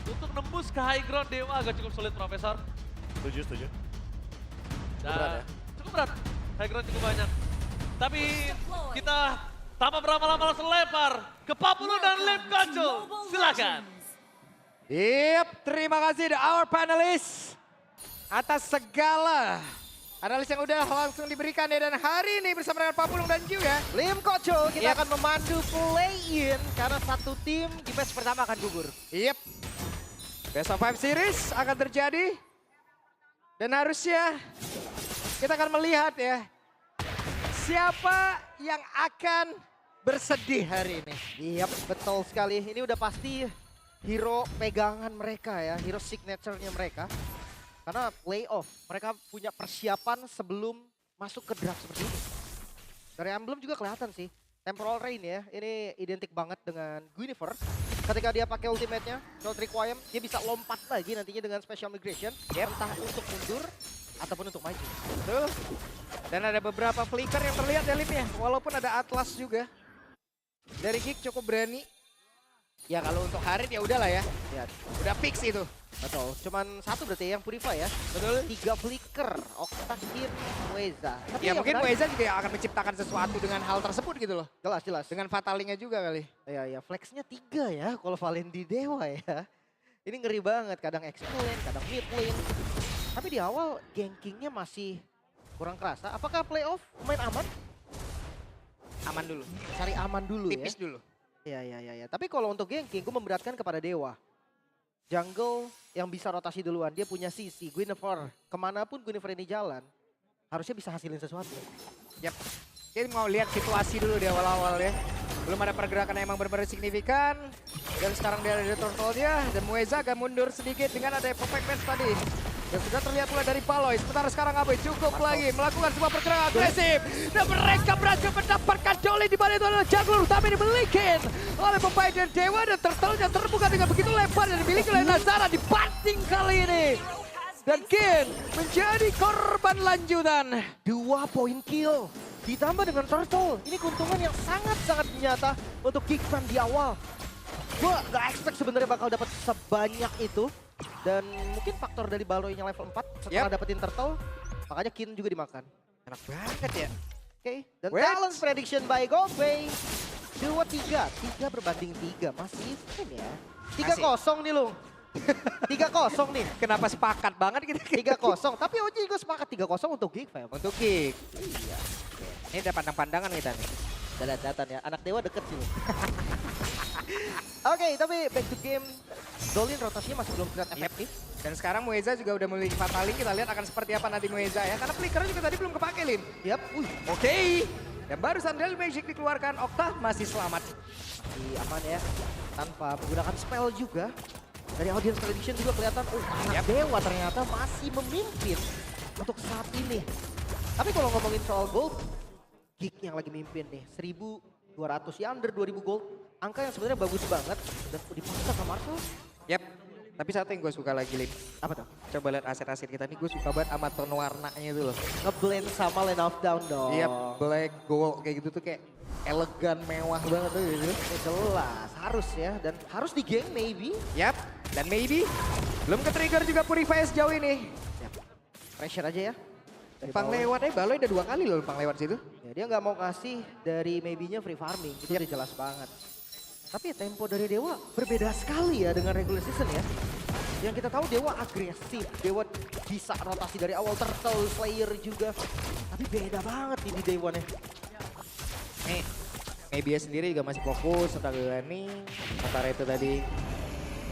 untuk nembus ke high ground Dewa agak cukup sulit, Profesor. Setuju. Dan berat ya? cukup berat. High ground cukup banyak. Tapi kita tanpa berlama-lama langsung lempar ke Papulu dan Lim Kacu. Silakan. Terima kasih the our panelists atas segala analis yang udah langsung diberikan ya. Dan hari ini bersama dengan Papulung dan Ju ya. Lim Koco, kita akan memandu play-in karena satu tim di match pertama akan gugur. Best of 5 series akan terjadi. Dan harusnya kita akan melihat ya, siapa yang akan bersedih hari ini. Betul sekali. Ini udah pasti hero pegangan mereka ya, hero signature-nya mereka. Karena playoff, mereka punya persiapan sebelum masuk ke draft seperti ini. Dari emblem juga kelihatan sih. Temporal Rain ya, ini identik banget dengan Guinevere. Ketika dia pakai ultimate-nya, Short Requiem, dia bisa lompat lagi nantinya dengan Special Migration. Entah untuk mundur ataupun untuk maju. Betul. Dan ada beberapa flicker yang terlihat ya Lim ya. Walaupun ada Atlas juga. Dari Geek cukup berani. Ya kalau untuk Harit ya udahlah ya. Udah fix itu. Betul, cuman satu berarti yang Purify ya. Betul. 3 flicker, Octakin, Weza. Tapi Ya yang mungkin menarik- Weza juga akan menciptakan sesuatu dengan hal tersebut gitu loh. Jelas. Dengan fatalingnya juga kali. Ya, flexnya 3 ya kalau Valen di Dewa ya. Ini ngeri banget, kadang expo lane, kadang mid lane. Tapi di awal gankingnya masih kurang kerasa. Apakah playoff main aman? Aman dulu. Cari aman dulu Tipis ya. dulu. Ya. Tapi kalau untuk ganking, gue memberatkan kepada Dewa. Jungle yang bisa rotasi duluan, dia punya sisi, Guinevere. Kemanapun Guinevere ini jalan, harusnya bisa hasilin sesuatu. Kita mau lihat situasi dulu di awal-awal ya. Belum ada pergerakan yang emang benar-benar signifikan. Dan sekarang dia ada turtle-nya. Dan Mueza agak mundur sedikit dengan ada perfect match tadi. Dan sudah terlihat pula dari Paloy. Sementara sekarang Abe cukup lagi melakukan sebuah pergerakan agresif. Dan mereka berhasil mendapatkan Jolly di mana itu adalah jungler utama yang dimiliki oleh pemain dan Dewa. Dan turtle-nya terbuka dengan begitu lebar dan dimiliki oleh Nazara di banting kali ini. Dan Kin menjadi korban lanjutan. 2 point kill. Ditambah dengan turtle. Ini keuntungan yang sangat-sangat nyata untuk Geekman di awal. Gue gak expect sebenarnya bakal dapat sebanyak itu. Dan mungkin faktor dari Baloy-nya level 4 setelah dapetin turtle. Makanya Kin juga dimakan. Enak banget ya. Oke, dan Wait. talent prediction by Goldbay. 2-3, 3 berbanding 3. Masih even ya. 3-0 nih lu. 3-0 nih. Kenapa sepakat banget gitu? 3-0, tapi Oji juga sepakat 3-0 untuk Geek, Fam. Untuk Kick. Iya. Ini ada pandang-pandangan kita nih. Datan ya, anak Dewa deket sih lu. Oke, tapi back to game. Dolin rotasinya masih belum terlihat efektif. Dan sekarang Mueza juga udah memiliki Fataling. Kita lihat akan seperti apa nanti Mueza ya. Karena flickernya juga tadi belum kepake, Lin. Yap, Oke. Dan barusan Del Magic dikeluarkan. Okta masih selamat. masih aman ya. Tanpa menggunakan spell juga. Dari audience prediction juga kelihatan, anak Dewa ternyata masih memimpin untuk saat ini. Tapi kalau ngomongin soal gold, Geek yang lagi mimpin nih, 1.200 ya, under 2.000 gold. Angka yang sebenarnya bagus banget dan dipaksa sama Marcel. Yap. Tapi satu yang gue suka lagi, Lin. Apa tuh? Coba lihat aset-aset kita nih. Gue suka banget sama tone warnanya itu loh. Ngeblend sama Land of Down dong. Iya, black, gold kayak gitu tuh kayak elegan, mewah banget tuh gitu. Ya jelas, harus ya. Dan harus di geng maybe. Yap. Dan maybe belum ke-trigger juga Purify sejauh ini. Yap. Pressure aja ya. Dari Pang bawah. lewat Baloy udah 2 kali loh Pang lewat situ. Ya, dia nggak mau ngasih dari maybe-nya free farming. Itu udah jelas banget. Tapi tempo dari Dewa berbeda sekali ya dengan regular season ya. Yang kita tahu Dewa agresif. Dewa bisa rotasi dari awal, turtle, slayer juga. Tapi beda banget nih di day one-nya. Nih, Maybe sendiri juga masih fokus tentang ini. Sementara itu tadi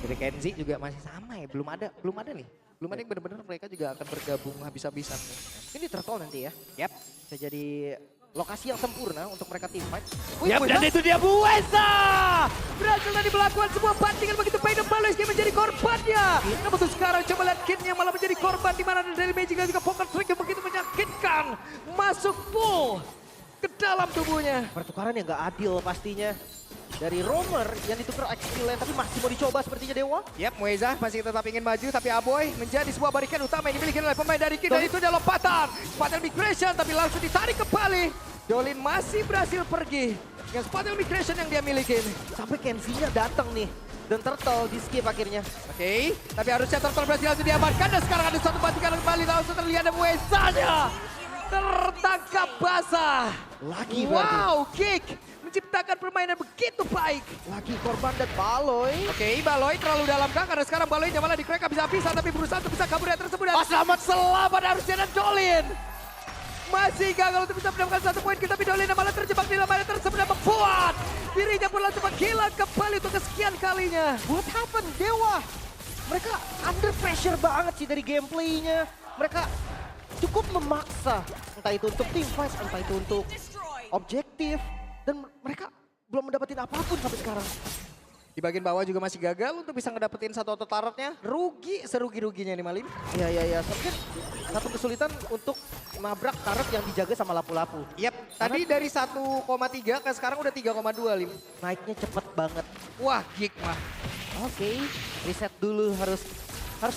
dari Kenzie juga masih sama ya, belum ada nih. Belum ada yang benar-benar mereka juga akan bergabung habis-habisan nih. Ini turtle nanti ya. Yap. Bisa jadi lokasi yang sempurna untuk mereka team fight. Yap, dan itu dia Mueza. Berhasil tadi melakukan sebuah bantingan begitu baik dan Baloy menjadi korbannya. Namun tuh sekarang coba lihat Kinnya malah menjadi korban di mana dari Magic dan juga poker trick yang begitu menyakitkan. Masuk full ke dalam tubuhnya. Pertukaran yang gak adil pastinya. Dari Roamer yang ditukar XP lane tapi masih mau dicoba sepertinya Dewa. Yap, Mueza masih tetap ingin maju tapi Aboy menjadi sebuah barikan utama yang dimiliki oleh pemain dari Kin. Dan itu dia lompatan. Spatial Migration tapi langsung ditarik kembali. Dolin masih berhasil pergi dengan Spatial Migration yang dia miliki. Sampai Kenzie-nya datang nih. dan Turtle di skip akhirnya. Oke, tapi harusnya Turtle berhasil langsung diamankan dan sekarang ada satu batikan kembali langsung terlihat ada Muezanya. Tertangkap basah. Lagi berarti. Wow, kick menciptakan permainan begitu baik. Lagi korban dan Baloy. Oke, Baloy terlalu dalam kah karena sekarang Baloy malah di crack bisa-bisa tapi berusaha untuk bisa kabur dari tersebut. Dan selamat harusnya dan Jolin. Masih gagal untuk bisa mendapatkan satu poin kita, tapi Dolina malah terjebak di dalam area tersebut dan membuat dirinya pun langsung menghilang kembali untuk kesekian kalinya. What happened? Dewa. Mereka under pressure banget sih dari gameplaynya. Mereka cukup memaksa. Entah itu untuk team fight, entah itu untuk objektif. Dan mereka belum mendapatkan apapun sampai sekarang. Di bagian bawah juga masih gagal untuk bisa ngedapetin satu auto turretnya. Rugi serugi-ruginya nih Malim. Iya. Mungkin satu kesulitan untuk nabrak turret yang dijaga sama lapu-lapu. Yap, tadi dari 1,3 ke sekarang udah 3,2 Lim. Naiknya cepet banget. Wah, gig mah. Oke, reset dulu harus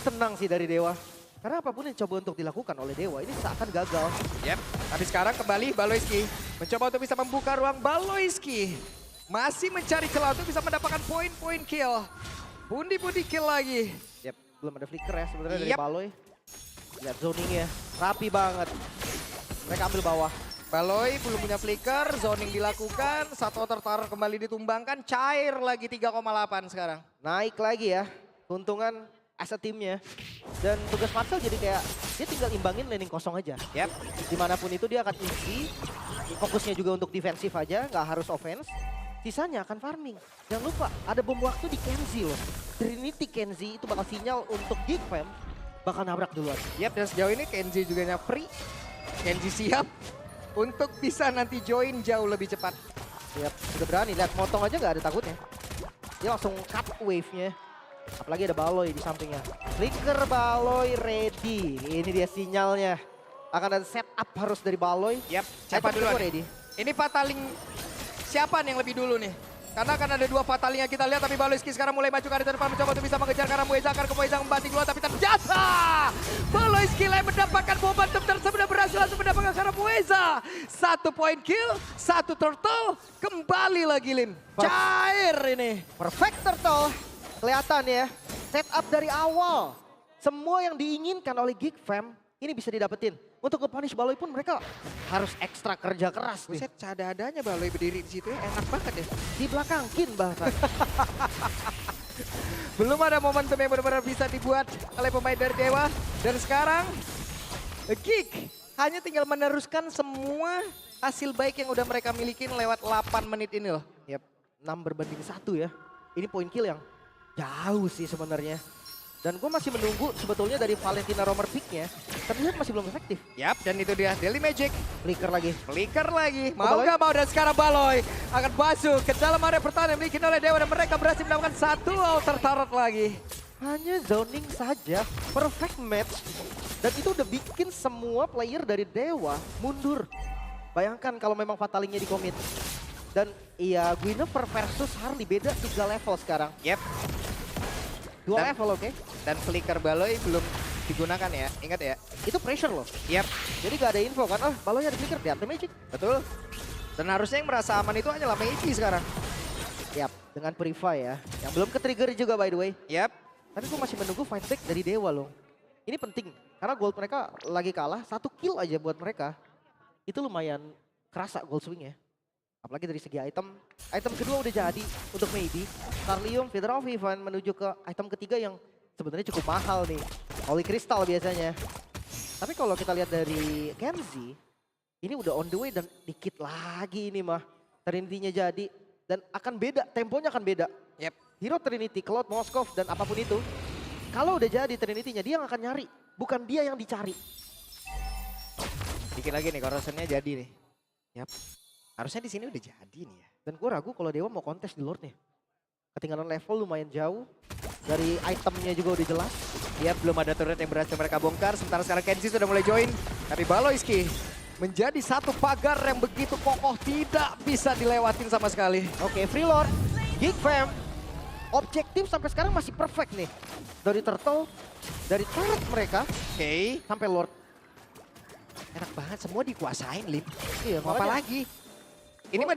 tenang sih dari Dewa. Karena apapun yang coba untuk dilakukan oleh Dewa ini seakan gagal. Yap, tapi sekarang kembali Baloyski mencoba untuk bisa membuka ruang. Baloyski masih mencari celah untuk bisa mendapatkan poin-poin kill. Pundi-pundi kill lagi. Yap, belum ada flicker ya sebenarnya dari Yap. Baloy. Lihat zoningnya, rapi banget. Mereka ambil bawah. Baloy belum punya flicker, zoning dilakukan, satu tertar kembali ditumbangkan, cair lagi 3,8 sekarang. Naik lagi ya, keuntungan as a timnya. Dan tugas Marcel jadi kayak, dia tinggal imbangin laning kosong aja. Yap, Dimanapun itu dia akan easy, fokusnya juga untuk defensif aja, nggak harus offense. Sisanya akan farming. Jangan lupa, ada bom waktu di Kenzie loh. Trinity Kenzie itu bakal sinyal untuk Geek Fam, bakal nabrak duluan. yap, dan sejauh ini Kenji juga nyapri. Kenji siap untuk bisa nanti join jauh lebih cepat. Siap, sudah berani. Lihat motong aja nggak ada takutnya. Dia langsung cut wave-nya. Apalagi ada Baloy di sampingnya. Flicker Baloy ready. Ini dia sinyalnya. Akan ada setup harus dari Baloy. Yap, siapa Item duluan? kedua ready. Ini Fataling siapa nih yang lebih dulu nih? Karena akan ada dua Fataling yang kita lihat, tapi Baloyski sekarang mulai maju ke arah depan mencoba untuk bisa mengejar karena Mueza akan ke Mueza membanting keluar, tapi ternyata Baloyski mendapatkan momentum tersebut dan berhasil langsung mendapatkan karena Mueza. 1 poin kill, 1 turtle, kembali lagi Lim. Cair ini. Perfect Turtle. Kelihatan ya. Setup dari awal. Semua yang diinginkan oleh Geek Fam ini bisa didapetin. Untuk nge-punish Baloy pun mereka harus ekstra kerja keras nih. Buset, cada-adanya Baloy berdiri di situ ya, enak banget ya. Di belakang Kin bahkan. Belum ada momentum yang benar-benar bisa dibuat oleh pemain dari Dewa. Dan sekarang Geek hanya tinggal meneruskan semua hasil baik yang udah mereka milikin lewat 8 menit ini loh. Yap, 6 berbanding 1 ya. Ini poin kill yang jauh sih sebenarnya. Dan gue masih menunggu sebetulnya dari Valentina Romer pick-nya. Terlihat masih belum efektif. Yap, dan itu dia Daily Magic. Flicker lagi. Flicker lagi. Mau Baloy? gak mau, dan sekarang Baloy akan masuk ke dalam area pertahanan yang dimiliki oleh Dewa. Dan mereka berhasil mendapatkan 1 altar turret lagi. Hanya zoning saja, perfect match. Dan itu udah bikin semua player dari Dewa mundur. Bayangkan kalau memang Fatalingnya di-commit. Dan iya, Guinevere versus Harley beda 3 level sekarang. Yep. 2 Dan- level oke. Dan flicker Baloy belum digunakan ya, ingat ya. Itu pressure loh. Yep, Jadi gak ada info kan, Baloynya di flicker, di Ante Magic. betul. Dan harusnya yang merasa aman itu hanyalah Meiji sekarang. Yap, dengan Purify ya. Yang belum ke-trigger juga by the way. Yep. Tapi gue masih menunggu fight back dari Dewa loh. Ini penting, karena gold mereka lagi kalah, 1 kill aja buat mereka. Itu lumayan kerasa gold swing ya. Apalagi dari segi item. Item kedua udah jadi untuk Maybe. Starlium, Feather of Heaven menuju ke item ketiga yang sebenarnya cukup mahal nih. Holy Crystal biasanya. Tapi kalau kita lihat dari Kenzie, ini udah on the way dan dikit lagi ini mah. Trinity-nya jadi dan akan beda, temponya akan beda. Yep. Hero Trinity, Cloud, Moskov, dan apapun itu. Kalau udah jadi Trinity-nya, dia yang akan nyari. Bukan dia yang dicari. Dikit lagi nih, corrosionnya jadi nih. Yap. Harusnya di sini udah jadi nih ya. Dan gue ragu kalau Dewa mau kontes di Lord-nya. Ketinggalan level lumayan jauh. Dari itemnya juga udah jelas. Yap, belum ada turret yang berhasil mereka bongkar. Sementara sekarang Kenji sudah mulai join. Tapi Baloyski menjadi satu pagar yang begitu kokoh, tidak bisa dilewatin sama sekali. Oke, Free Lord, Geek Fam. Objektif sampai sekarang masih perfect nih. Dari Turtle, dari turret mereka, Oke. sampai Lord. Enak banget, semua dikuasain, Lim. Iya, Mau apa makanya lagi? Ini mah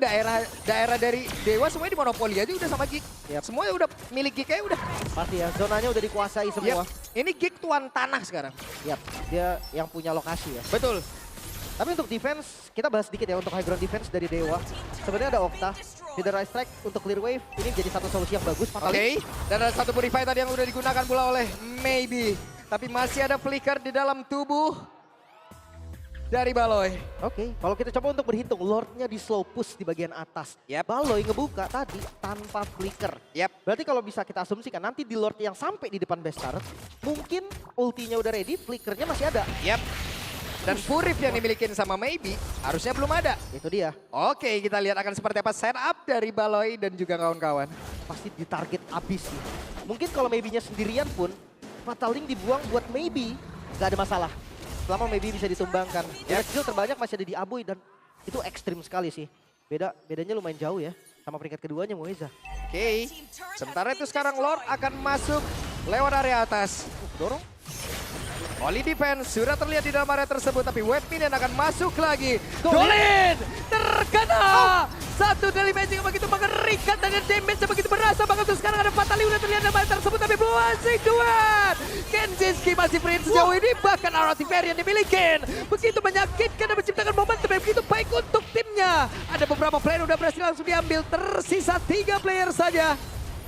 daerah dari Dewa semuanya dimonopoli aja udah sama Geek. Yap. Semuanya udah milik Geek aja udah. Pasti ya, zonanya udah dikuasai semua. Yap. Ini Geek tuan tanah sekarang. Yap, dia yang punya lokasi ya. Betul. Tapi untuk defense, kita bahas sedikit ya untuk high ground defense dari Dewa. Sebenarnya ada Okta, Feeder Rise Strike untuk clear wave. Ini jadi satu solusi yang bagus. Oke, dan ada satu Purify tadi yang udah digunakan pula oleh Maybe. Tapi masih ada flicker di dalam tubuh dari Baloy. Oke, kalau kita coba untuk berhitung, Lordnya di slow push di bagian atas. Yap. Baloy ngebuka tadi tanpa flicker. Yap. Berarti kalau bisa kita asumsikan nanti di Lord yang sampai di depan best turret, mungkin ultinya udah ready, flickernya masih ada. Yap. Dan Purif yang dimilikin sama Maybe harusnya belum ada. Itu dia. Oke, kita lihat akan seperti apa setup dari Baloy dan juga kawan-kawan. Pasti ditarget abis sih. Mungkin kalau Maybe-nya sendirian pun, Fatal Link dibuang buat Maybe, nggak ada masalah. Selama Maybe bisa ditumbangkan. Ya, skill terbanyak masih ada di Aboy dan itu ekstrim sekali sih. Bedanya lumayan jauh ya. Sama peringkat keduanya Moeza. Oke, sementara itu sekarang Lord akan masuk lewat area atas. Dorong. Oli defense sudah terlihat di dalam area tersebut, tapi Wave Minion akan masuk lagi. Golin terkena. Satu dari magic yang begitu mengerikan dengan damage yang begitu berasa banget. Terus sekarang ada Fatali udah terlihat dalam area tersebut, tapi belum asik duet. Kenzinski masih free sejauh ini, bahkan Artifact yang dimiliki. Begitu menyakitkan dan menciptakan momentum yang begitu baik untuk timnya. Ada beberapa player udah berhasil langsung diambil, tersisa 3 player saja.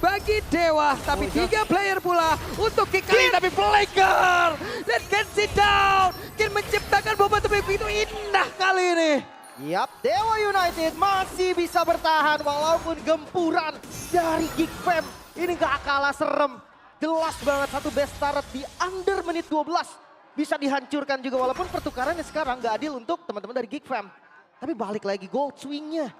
Bagi Dewa, tapi 3 player pula untuk kick kali, tapi flicker dan Kenzie down. Ken menciptakan momentum yang begitu indah kali ini. Yap, Dewa United masih bisa bertahan walaupun gempuran dari Geek Fam. Ini gak kalah serem. Jelas banget satu best turret di under menit 12. Bisa dihancurkan juga walaupun pertukarannya sekarang gak adil untuk teman-teman dari Geek Fam. Tapi balik lagi gold swingnya.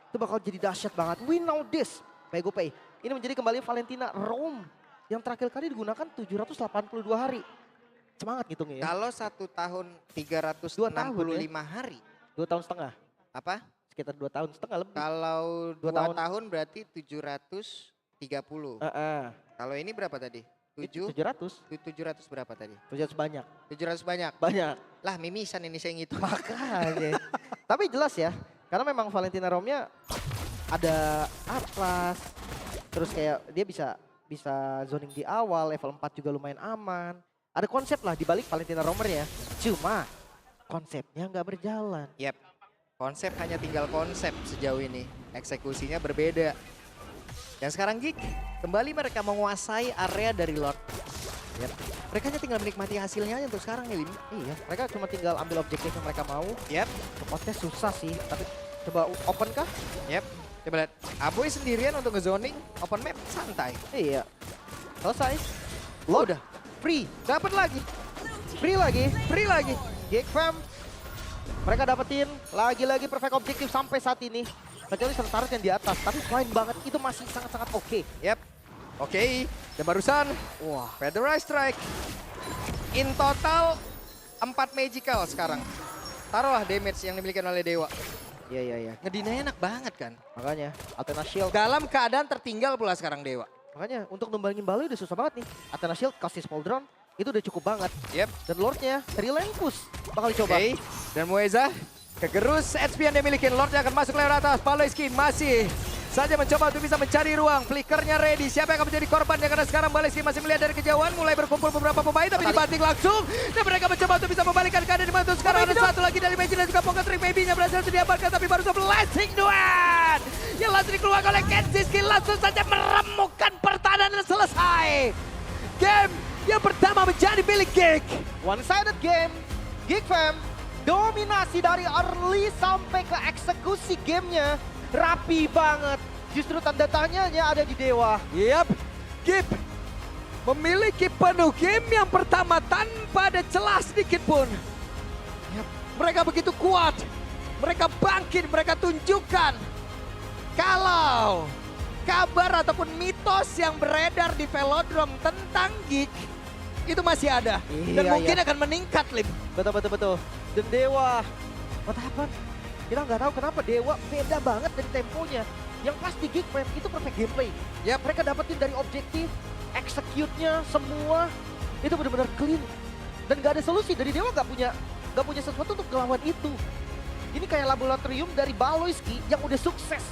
Itu bakal jadi dahsyat banget. We know this. Pay go pay. Ini menjadi kembali Valentina Rome yang terakhir kali digunakan 782 hari. Semangat ngitungnya ya. Kalau 1 tahun 2 tahun 365 ya? hari. 2 tahun setengah. Apa? Sekitar 2 tahun setengah lebih. Kalau 2 2 tahun berarti 730. Kalau ini berapa tadi? 700. 700 berapa tadi? 700 banyak. 700 banyak. Banyak. Lah mimisan ini saya ngitung. Makanya. Tapi jelas ya. Karena memang Valentina Rome-nya ada Atlas. Terus kayak dia bisa zoning di awal, level 4 juga lumayan aman. Ada konsep lah dibalik Valentina Romer ya. Cuma konsepnya nggak berjalan. Yap, konsep hanya tinggal konsep sejauh ini. Eksekusinya berbeda. Dan sekarang Geek, kembali mereka menguasai area dari Lord. Yap. Mereka hanya tinggal menikmati hasilnya aja untuk sekarang ya, Lim. Iya, mereka cuma tinggal ambil objektif yang mereka mau. Yap, Spotnya susah sih, tapi coba open kah? yap. Coba lihat, Aboy sendirian untuk nge-zoning, open map, santai. Iya. Selesai. Lo udah free. Dapat lagi, Free lagi. free lagi. Geek Fam. Mereka dapetin lagi-lagi perfect objektif sampai saat ini. Kecuali sementara yang di atas. Tapi fine banget itu masih sangat-sangat oke. Yap, oke. Dan barusan, Wah. Feather Rise Strike. In total, 4 magical sekarang. Taruhlah damage yang dimiliki oleh Dewa. Iya. Ngedinanya enak banget kan. Makanya Athena Shield. Dalam keadaan tertinggal pula sekarang Dewa. Makanya untuk numbangin Baloy udah susah banget nih. Athena Shield kasih small drone itu udah cukup banget. Yep. Dan Lordnya Relentless bakal dicoba. Oke. Dan Moeza kegerus HP yang dia miliki. Lord yang akan masuk lewat atas. Baloy Skin masih saja mencoba untuk bisa mencari ruang. Flickernya ready. Siapa yang akan menjadi korban? Karena sekarang Baloy Skin masih melihat dari kejauhan. Mulai berkumpul beberapa pemain tapi dibanting langsung. Dan mereka mencoba untuk bisa membalikkan keadaan di mana. Sekarang ada satu lagi dari Magic dan juga Pocket Trick. Maybe-nya berhasil diamankan tapi baru saja blessing duet. Yang langsung dikeluarkan oleh Kenzinski langsung saja meremukkan pertahanan dan selesai. Game yang pertama menjadi milik Geek. One-sided game. Geek Fam dominasi dari early sampai ke eksekusi gamenya. Rapi banget. Justru tanda tanyanya ada di Dewa. Yap, Geek memiliki penuh game yang pertama tanpa ada celah sedikit pun. Yap, mereka begitu kuat. Mereka bangkit, mereka tunjukkan kalau kabar ataupun mitos yang beredar di Velodrome tentang Geek itu masih ada. Dan Iya, mungkin iya. akan meningkat, Lim. Betul. Dan Dewa. What happened? Kita nggak tahu kenapa Dewa beda banget dari temponya. Yang pasti Geek Fam itu perfect gameplay. Ya mereka dapetin dari objektif, execute-nya semua itu benar-benar clean. Dan nggak ada solusi dari Dewa nggak punya sesuatu untuk ngelawan itu. Ini kayak laboratorium dari Baloyski yang udah sukses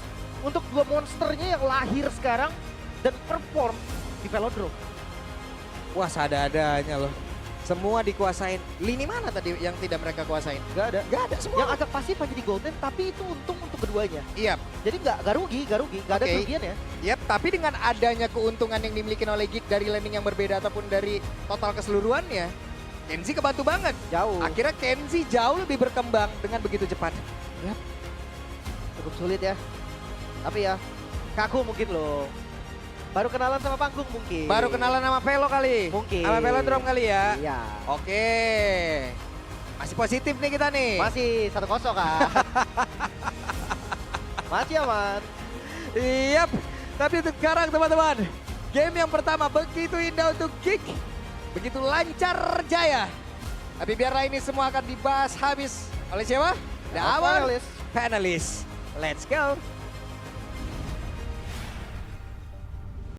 untuk dua monsternya yang lahir sekarang dan perform di Velodrome. Wah, ada-adanya loh. Semua dikuasain. Lini mana tadi yang tidak mereka kuasain? Gak ada. Gak ada semua. Yang agak pasif aja di Golden, tapi itu untung untuk keduanya. Iya. Jadi nggak rugi, gak ada Oke. kerugian ya. Yap, tapi dengan adanya keuntungan yang dimiliki oleh Geek dari landing yang berbeda ataupun dari total keseluruhannya, Kenzie kebantu banget. Jauh. Akhirnya Kenzie jauh lebih berkembang dengan begitu cepat. Yap. Cukup sulit ya. Tapi ya, kaku mungkin loh. Baru kenalan sama panggung mungkin. Baru kenalan sama Velo kali. Mungkin. Sama Velodrome kali ya. Iya. Oke. Masih positif nih kita nih. Masih 1-0 kan. Masih aman. Yap. Tapi untuk sekarang teman-teman, game yang pertama begitu indah untuk Geek. Begitu lancar jaya. Tapi biarlah ini semua akan dibahas habis oleh siapa? The Our Panelis. Panelists. Let's go.